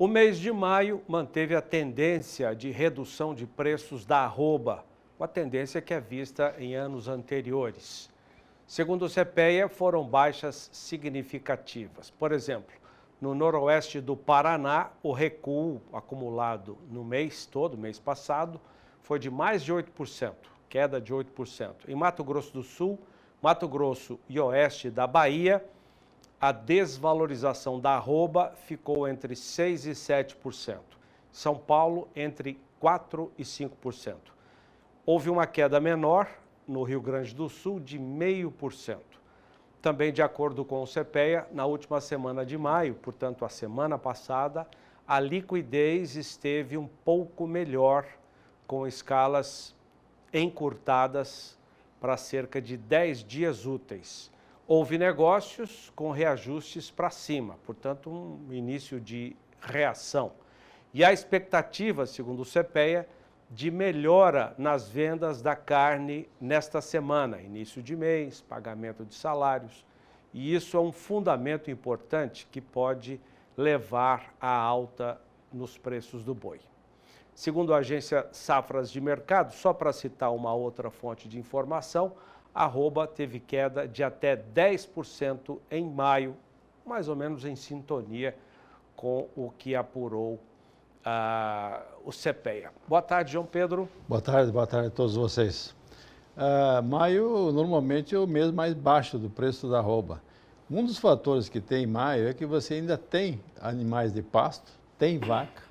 O mês de maio manteve a tendência de redução de preços da arroba, uma tendência que é vista em anos anteriores. Segundo o CPEA, foram baixas significativas. Por exemplo, no noroeste do Paraná, o recuo acumulado no mês todo, mês passado, foi de mais de 8%, queda de 8%. Em Mato Grosso do Sul, Mato Grosso e oeste da Bahia, a desvalorização da arroba ficou entre 6% e 7%. São Paulo, entre 4% e 5%. Houve uma queda menor no Rio Grande do Sul de 0,5%. Também, de acordo com o CPEA, na última semana de maio, portanto, a semana passada, a liquidez esteve um pouco melhor, com escalas encurtadas para cerca de 10 dias úteis. Houve negócios com reajustes para cima, portanto, um início de reação. E a expectativa, segundo o CPEA, de melhora nas vendas da carne nesta semana, início de mês, pagamento de salários. E isso é um fundamento importante que pode levar à alta nos preços do boi. Segundo a agência Safras de Mercado, só para citar uma outra fonte de informação, a arroba teve queda de até 10% em maio, mais ou menos em sintonia com o que apurou o CPEA. Boa tarde, João Pedro. Boa tarde a todos vocês. Maio normalmente é o mês mais baixo do preço da arroba. Um dos fatores que tem em maio é que você ainda tem animais de pasto, tem vaca,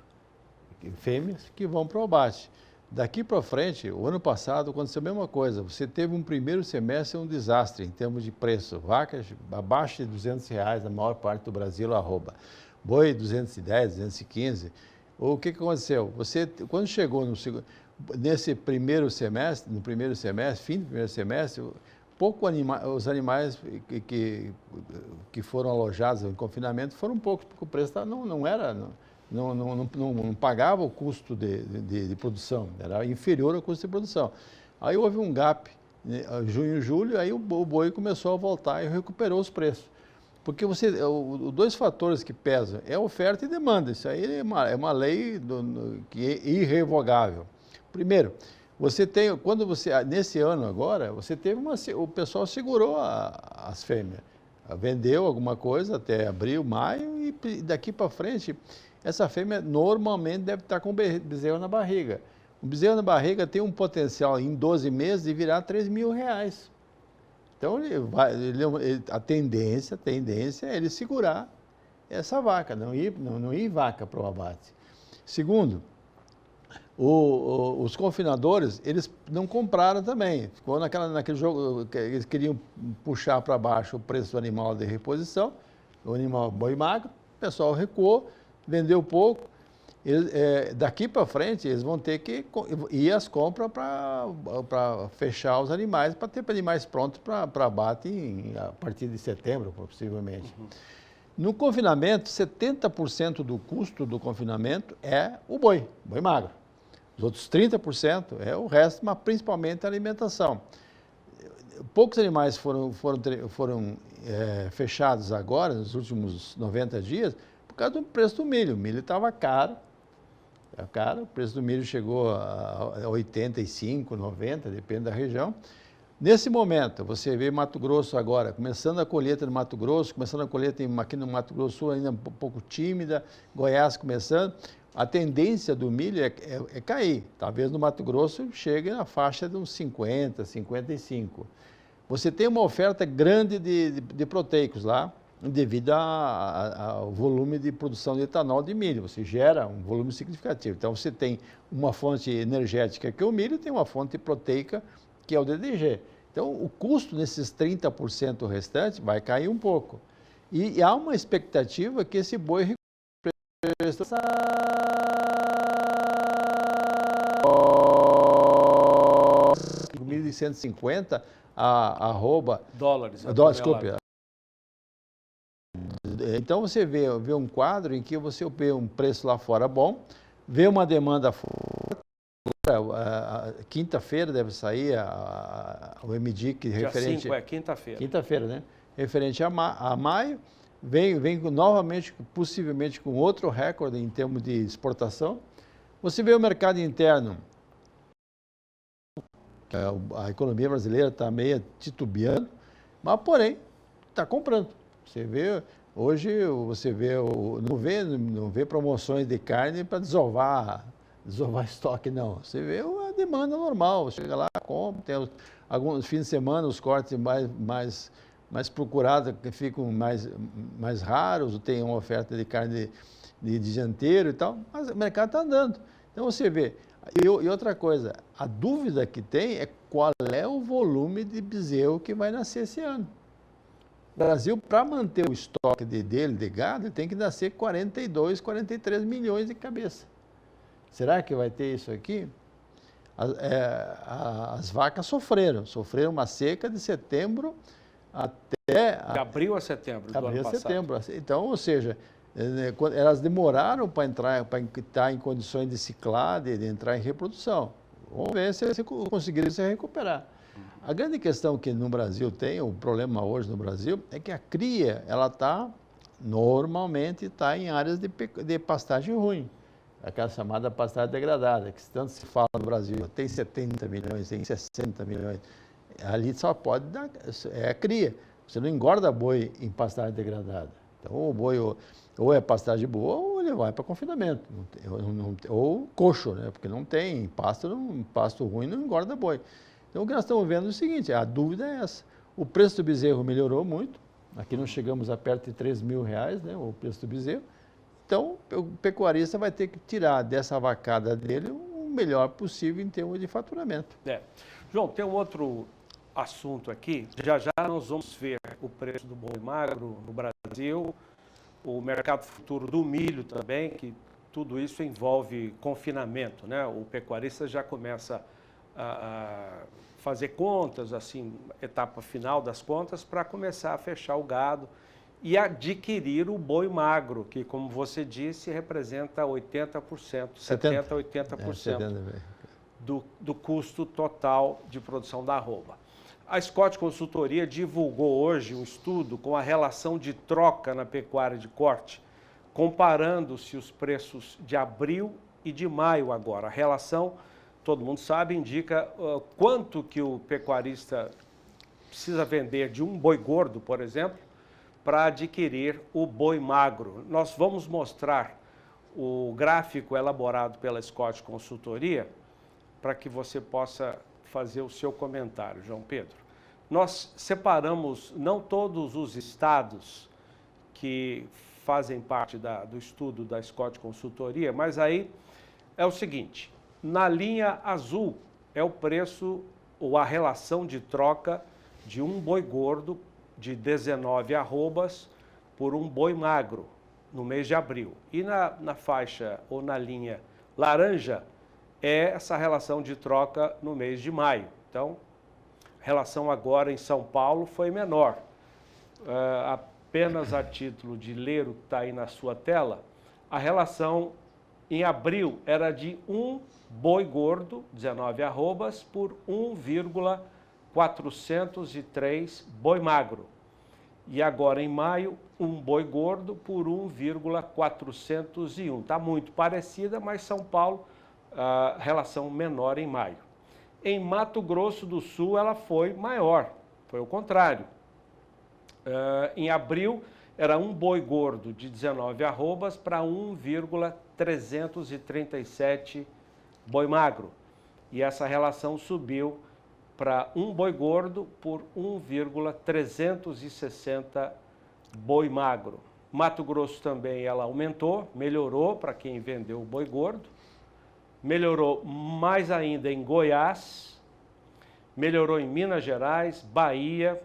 fêmeas, que vão para o abate. Daqui para frente, o ano passado aconteceu a mesma coisa. Você teve um primeiro semestre um desastre em termos de preço. Vacas abaixo de R$200 na maior parte do Brasil, arroba. Boi 210, 215. O que aconteceu? Você, quando chegou nesse primeiro semestre, fim do primeiro semestre, os animais que foram alojados em confinamento foram poucos, porque o preço não pagava o custo de produção, era inferior ao custo de produção. Aí houve um gap, né, junho e julho, aí o boi começou a voltar e recuperou os preços. Porque dois fatores que pesam é oferta e demanda. Isso aí é uma lei que é irrevogável. Primeiro, nesse ano agora, o pessoal segurou as fêmeas. Vendeu alguma coisa até abril, maio, e daqui para frente, essa fêmea normalmente deve estar com bezerro na barriga. O bezerro na barriga tem um potencial em 12 meses de virar R$3.000. Então, a tendência é ele segurar essa vaca, não ir vaca para o abate. Segundo, os confinadores, eles não compraram também. Ficou naquele jogo, que eles queriam puxar para baixo o preço do animal de reposição, o animal boi magro, o pessoal recuou, vendeu pouco. Daqui para frente, eles vão ter que ir às compras para fechar os animais, para ter animais prontos para abate a partir de setembro, possivelmente. Uhum. No confinamento, 70% do custo do confinamento é o boi magro. Os outros 30% é o resto, mas principalmente a alimentação. Poucos animais foram fechados agora, nos últimos 90 dias, por causa do preço do milho. O milho estava caro. O preço do milho chegou a 85, 90, depende da região. Nesse momento, você vê Mato Grosso agora, começando a colheita no Mato Grosso, começando a colheita aqui no Mato Grosso Sul ainda um pouco tímida, Goiás começando. A tendência do milho é cair. Talvez no Mato Grosso chegue na faixa de uns 50, 55. Você tem uma oferta grande de proteicos lá, devido ao volume de produção de etanol de milho. Você gera um volume significativo. Então, você tem uma fonte energética, que é o milho, e tem uma fonte proteica, que é o DDG. Então, o custo nesses 30% restantes vai cair um pouco. E há uma expectativa que esse boi recupere 1.150 a arroba... Dólares. Desculpe. Então, você vê um quadro em que você vê um preço lá fora bom, vê uma demanda fora. Quinta-feira deve sair o MDIC referente... Dia 5, quinta-feira. Quinta-feira, né? Referente a maio. vem novamente, possivelmente com outro recorde em termos de exportação. Você vê o mercado interno, a economia brasileira está meio titubeando, mas porém está comprando. Você vê, hoje não vê promoções de carne para desovar estoque, não. Você vê a demanda normal, você chega lá, compra, tem alguns fins de semana os cortes mais procurados que ficam mais raros, tem uma oferta de carne de dianteiro e tal, mas o mercado está andando. Então você vê. E outra coisa, a dúvida que tem é qual é o volume de bezerro que vai nascer esse ano. O Brasil, para manter o estoque dele, de gado, ele tem que nascer 42, 43 milhões de cabeça. Será que vai ter isso aqui? As vacas sofreram uma seca de setembro até... De abril a setembro do ano passado. Setembro. Então, ou seja, elas demoraram para estar em condições de ciclar, de entrar em reprodução. Vamos ver se conseguirem se recuperar. A grande questão que no Brasil tem, o problema hoje no Brasil, é que a cria, ela normalmente está em áreas de pastagem ruim. Aquela chamada pastagem degradada, que tanto se fala no Brasil, tem 70 milhões, tem 60 milhões. Ali só pode dar, a cria. Você não engorda boi em pastagem degradada. Então, o boi ou é pastagem boa ou ele vai para confinamento. Ou coxo, né? Porque não tem pasto ruim não engorda boi. Então, o que nós estamos vendo é o seguinte, a dúvida é essa. O preço do bezerro melhorou muito. Aqui não chegamos a perto de R$3.000, né? O preço do bezerro. Então, o pecuarista vai ter que tirar dessa vacada dele o melhor possível em termos de faturamento. João, tem um outro assunto aqui. Já já nós vamos ver o preço do boi magro no Brasil, o mercado futuro do milho também, que tudo isso envolve confinamento, né? O pecuarista já começa a fazer contas, assim, etapa final das contas, para começar a fechar o gado e adquirir o boi magro, que, como você disse, representa 80%, 70% a 80% do custo total de produção da arroba. A Scott Consultoria divulgou hoje um estudo com a relação de troca na pecuária de corte, comparando-se os preços de abril e de maio agora. A relação, todo mundo sabe, indica quanto que o pecuarista precisa vender de um boi gordo, por exemplo, para adquirir o boi magro. Nós vamos mostrar o gráfico elaborado pela Scott Consultoria para que você possa fazer o seu comentário, João Pedro. Nós separamos não todos os estados que fazem parte do estudo da Scott Consultoria, mas aí é o seguinte, na linha azul é o preço ou a relação de troca de um boi gordo de 19 arrobas por um boi magro no mês de abril. E na faixa ou na linha laranja é essa relação de troca no mês de maio. Então, a relação agora em São Paulo foi menor. Apenas a título de ler o que está aí na sua tela, a relação em abril era de um boi gordo, 19 arrobas, por 1,403 boi magro. E agora em maio, um boi gordo por 1,401. Está muito parecida, mas São Paulo, a relação menor em maio. Em Mato Grosso do Sul, ela foi maior, foi o contrário. Em abril, era um boi gordo de 19 arrobas para 1,337 boi magro. E essa relação subiu para um boi gordo por 1,360 boi magro. Mato Grosso também ela aumentou, melhorou para quem vendeu o boi gordo. Melhorou mais ainda em Goiás, melhorou em Minas Gerais, Bahia,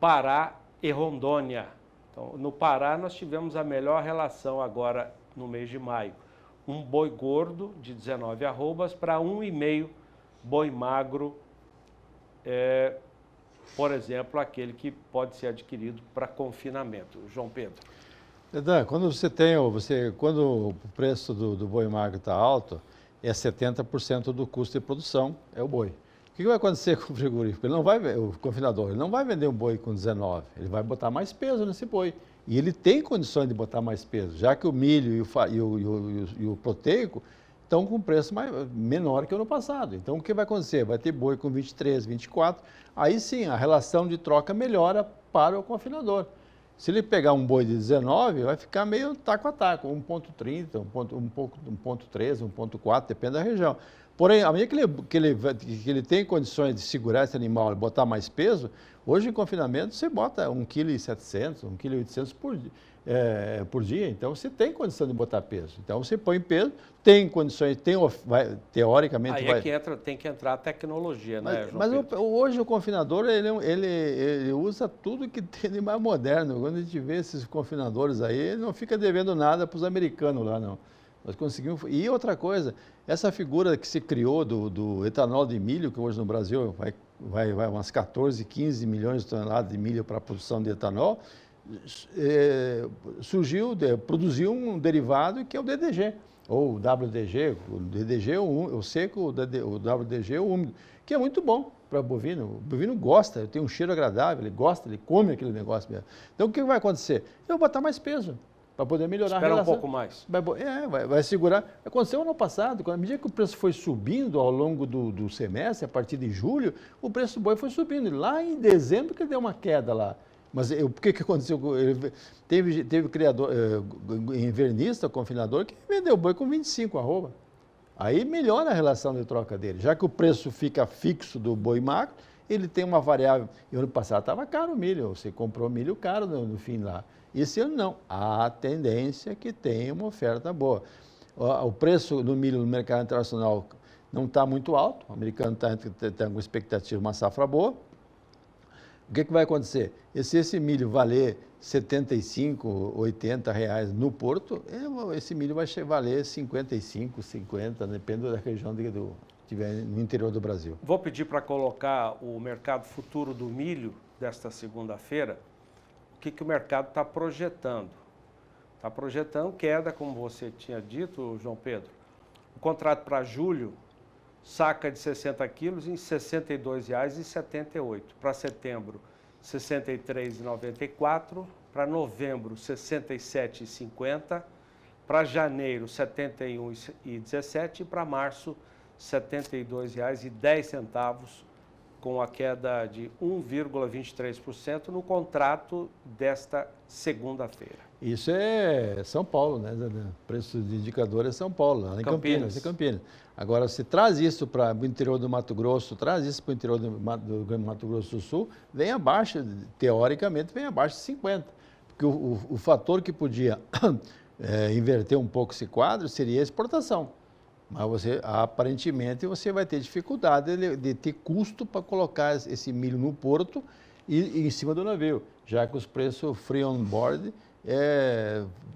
Pará e Rondônia. Então, no Pará nós tivemos a melhor relação agora no mês de maio. Um boi gordo de 19 arrobas para 1,5 boi magro, por exemplo, aquele que pode ser adquirido para confinamento. João Pedro. Dan, quando quando o preço do boi magro está alto, é 70% do custo de produção, é o boi. O que vai acontecer com o frigorífico? Ele não vai, o confinador, ele não vai vender um boi com 19, ele vai botar mais peso nesse boi. E ele tem condições de botar mais peso, já que o milho e o proteico estão com preço menor que o ano passado. Então, o que vai acontecer? Vai ter boi com 23, 24, aí sim, a relação de troca melhora para o confinador. Se ele pegar um boi de 19, vai ficar meio taco a taco, 1,30, 1,13, 1,4, depende da região. Porém, à medida que ele tem condições de segurar esse animal e botar mais peso, hoje em confinamento você bota 1,7 kg, 1,8 kg por dia. Então, você tem condição de botar peso. Então, você põe peso, tem condições, teoricamente... Aí é que tem que entrar a tecnologia, né, João Mas Pedro? hoje o confinador, ele usa tudo que tem de mais moderno. Quando a gente vê esses confinadores aí, ele não fica devendo nada para os americanos lá, não. Nós conseguimos... E outra coisa, essa figura que se criou do etanol de milho, que hoje no Brasil vai umas 14, 15 milhões de toneladas de milho para a produção de etanol, produziu um derivado que é o DDG, ou o WDG, o DDG o seco, o WDG o úmido, que é muito bom para o bovino. O bovino gosta, tem um cheiro agradável, ele gosta, ele come aquele negócio mesmo. Então, o que vai acontecer? Eu vou botar mais peso para poder melhorar a relação. Espera um pouco mais. Vai segurar. Aconteceu ano passado, à medida que o preço foi subindo ao longo do semestre, a partir de julho, o preço do boi foi subindo. E lá em dezembro que deu uma queda lá. Mas o que aconteceu? Teve criador, invernista, confinador, que vendeu boi com 25 arroba. Aí melhora a relação de troca dele. Já que o preço fica fixo do boi magro, ele tem uma variável. E ano passado estava caro o milho, você comprou milho caro no fim lá. Esse ano não. A tendência é que tenha uma oferta boa. O preço do milho no mercado internacional não está muito alto, o americano está com expectativa de uma safra boa. O que vai acontecer? Se esse milho valer 75, 80 reais no porto, esse milho vai valer 55, 50, depende da região que tiver no interior do Brasil. Vou pedir para colocar o mercado futuro do milho desta segunda-feira. O que o mercado está projetando? Está projetando queda, como você tinha dito, João Pedro. O contrato para julho, saca de 60 quilos em R$ 62,78. Para setembro, R$ 63,94. Para novembro, R$ 67,50. Para janeiro, R$ 71,17. E para março, R$ 72,10, com a queda de 1,23% no contrato desta segunda-feira. Isso é São Paulo, né? O preço de indicador é São Paulo, lá em Campinas. Agora, se traz isso para o interior do Mato Grosso, traz isso para o interior do Mato Grosso do Sul, vem abaixo, teoricamente, vem abaixo de 50. Porque o fator que podia inverter um pouco esse quadro seria a exportação. Mas aparentemente, você vai ter dificuldade de ter custo para colocar esse milho no porto e em cima do navio, já que os preços free on board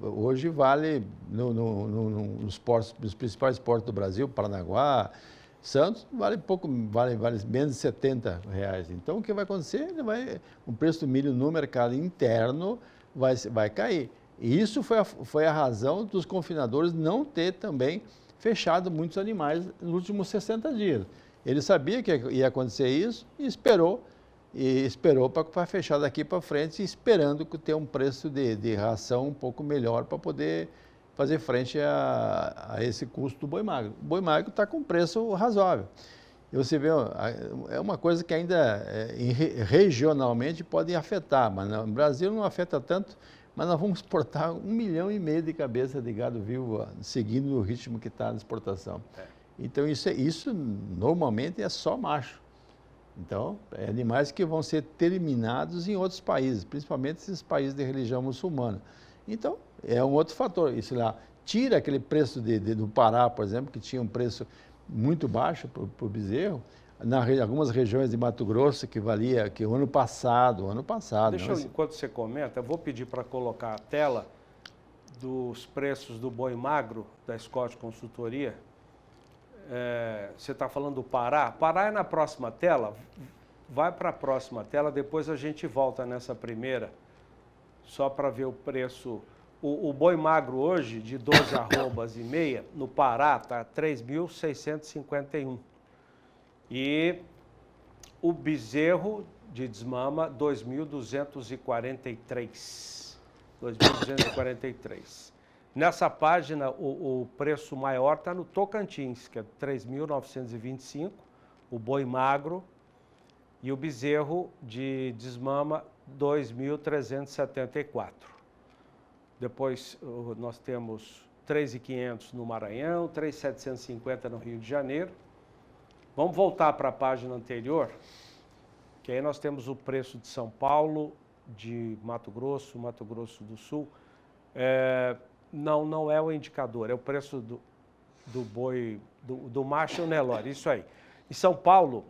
hoje vale nos principais portos do Brasil, Paranaguá, Santos, vale menos de 70 reais. Então, o que vai acontecer? O preço do milho no mercado interno vai cair. E isso foi a razão dos confinadores não ter também fechado muitos animais nos últimos 60 dias. Ele sabia que ia acontecer isso e esperou para fechar daqui para frente, esperando ter um preço de ração um pouco melhor para poder fazer frente a esse custo do boi magro. O boi magro está com preço razoável. E você vê, é uma coisa que ainda regionalmente pode afetar, mas no Brasil não afeta tanto, mas nós vamos exportar 1,5 milhão de cabeças de gado vivo, seguindo o ritmo que está na exportação. Então, isso normalmente é só macho. Então, animais que vão ser terminados em outros países, principalmente esses países de religião muçulmana. Então, é um outro fator. Isso lá tira aquele preço do Pará, por exemplo, que tinha um preço muito baixo para o bezerro, algumas regiões de Mato Grosso que valia, que o ano passado... Enquanto você comenta, eu vou pedir para colocar a tela dos preços do boi magro da Scott Consultoria. Você está falando do Pará. Pará é na próxima tela. Vai para a próxima tela, depois a gente volta nessa primeira, só para ver o preço. O boi magro hoje, de 12 arrobas e meia, no Pará, está 3.651. E o bezerro de desmama, 2.243. 2.243. Nessa página, o preço maior está no Tocantins, que é 3.925, o boi magro, e o bezerro de desmama, 2.374. Depois nós temos 3.500 no Maranhão, 3.750 no Rio de Janeiro. Vamos voltar para a página anterior, que aí nós temos o preço de São Paulo, de Mato Grosso do Sul. Não é o indicador, é o preço do boi, do macho Nelore, isso aí. Em São Paulo,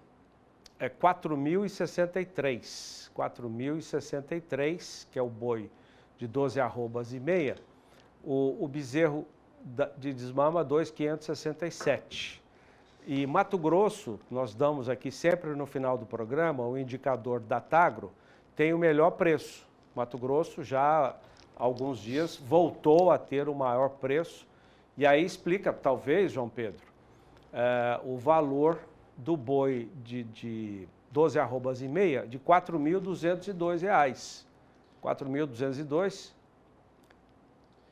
é 4.063. 4.063, que é o boi de 12 arrobas e meia. O bezerro de desmama, 2.567. E Mato Grosso, nós damos aqui sempre no final do programa, o indicador da Tagro, tem o melhor preço. Mato Grosso já há alguns dias voltou a ter o maior preço. E aí explica, talvez, João Pedro, o valor do boi de 12 arrobas e meia de R$ 4.202. 4.202.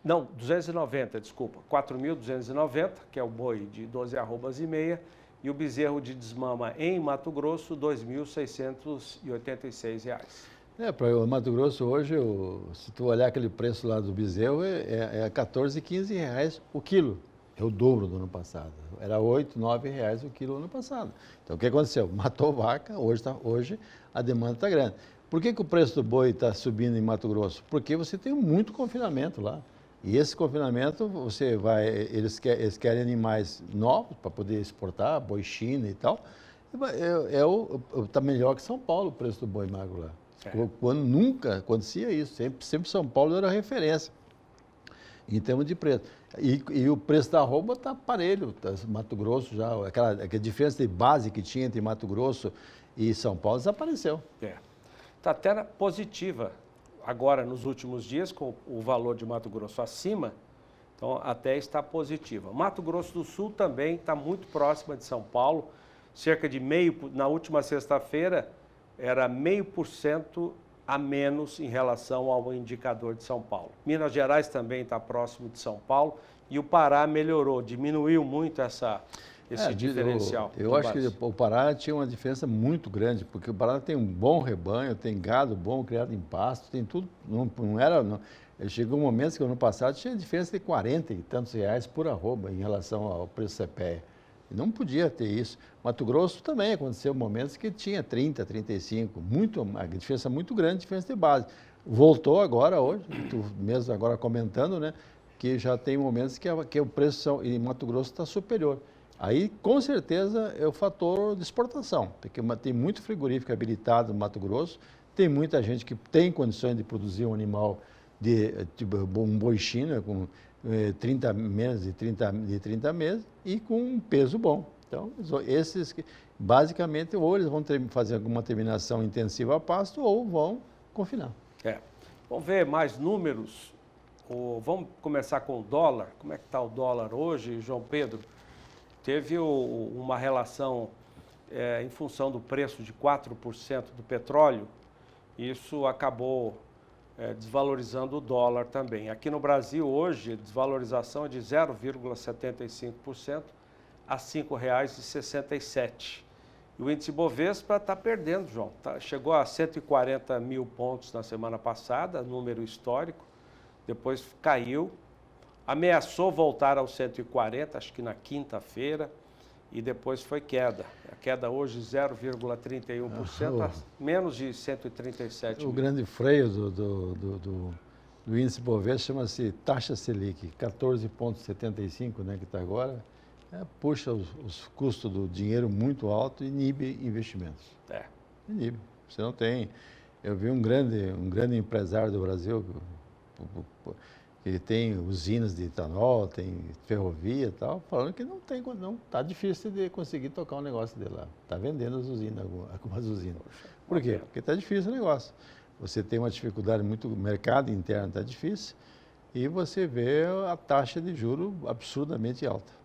Não, 290, desculpa. 4.290, que é o boi de 12 arrobas e meia, e o bezerro de desmama em Mato Grosso, R$ 2.686. Para o Mato Grosso hoje, se tu olhar aquele preço lá do bezerro, é 14, 15 reais o quilo. É o dobro do ano passado. Era 8, 9 reais o quilo ano passado. Então, o que aconteceu? Matou vaca, hoje a demanda está grande. Por que o preço do boi está subindo em Mato Grosso? Porque você tem muito confinamento lá. E esse confinamento, eles querem animais novos para poder exportar, boi China e tal. Está melhor que São Paulo o preço do boi magro lá. Quando nunca acontecia isso, sempre São Paulo era referência em termos de preço. E o preço da arroba está parelho, Mato Grosso já, aquela diferença de base que tinha entre Mato Grosso e São Paulo desapareceu. Está até positiva agora nos últimos dias, com o valor de Mato Grosso acima, então até está positiva. Mato Grosso do Sul também está muito próxima de São Paulo, cerca de na última sexta-feira, era 0,5% a menos em relação ao indicador de São Paulo. Minas Gerais também está próximo de São Paulo e o Pará melhorou, diminuiu muito esse diferencial. Eu acho que o Pará tinha uma diferença muito grande, porque o Pará tem um bom rebanho, tem gado bom criado em pasto, tem tudo. Chegou um momento que no ano passado tinha diferença de 40 e tantos reais por arroba em relação ao preço CPEA. Não podia ter isso. Mato Grosso também aconteceu momentos que tinha 30, 35, uma diferença muito grande, diferença de base. Voltou agora, hoje, tu mesmo agora comentando, né, que já tem momentos que o preço em Mato Grosso está superior. Aí, com certeza, é o fator de exportação, porque tem muito frigorífico habilitado no Mato Grosso, tem muita gente que tem condições de produzir um animal tipo um boi China com 30 meses, de 30 meses e com um peso bom. Então, esses que, basicamente, ou eles vão fazer alguma terminação intensiva a pasto ou vão confinar. Vamos ver mais números. Vamos começar com o dólar. Como é que está o dólar hoje, João Pedro? Teve uma relação em função do preço de 4% do petróleo. Isso acabou desvalorizando o dólar também. Aqui no Brasil, hoje, a desvalorização é de 0,75% a R$ 5,67. E o índice Bovespa está perdendo, João. Chegou a 140 mil pontos na semana passada, número histórico. Depois caiu, ameaçou voltar aos 140, acho que na quinta-feira, e depois foi queda. A queda hoje 0,31%, a menos de 137 mil. O grande freio do índice Bovespa chama-se taxa Selic, 14,75, né, que está agora. Puxa os custos do dinheiro muito alto e inibe investimentos. Inibe. Você não tem... Eu vi um grande empresário do Brasil, ele tem usinas de etanol, tem ferrovia e tal, falando que não está difícil de conseguir tocar um negócio dele lá. Está vendendo as usinas, algumas usinas. Por quê? Porque está difícil o negócio. Você tem uma dificuldade muito, o mercado interno está difícil, e você vê a taxa de juros absurdamente alta.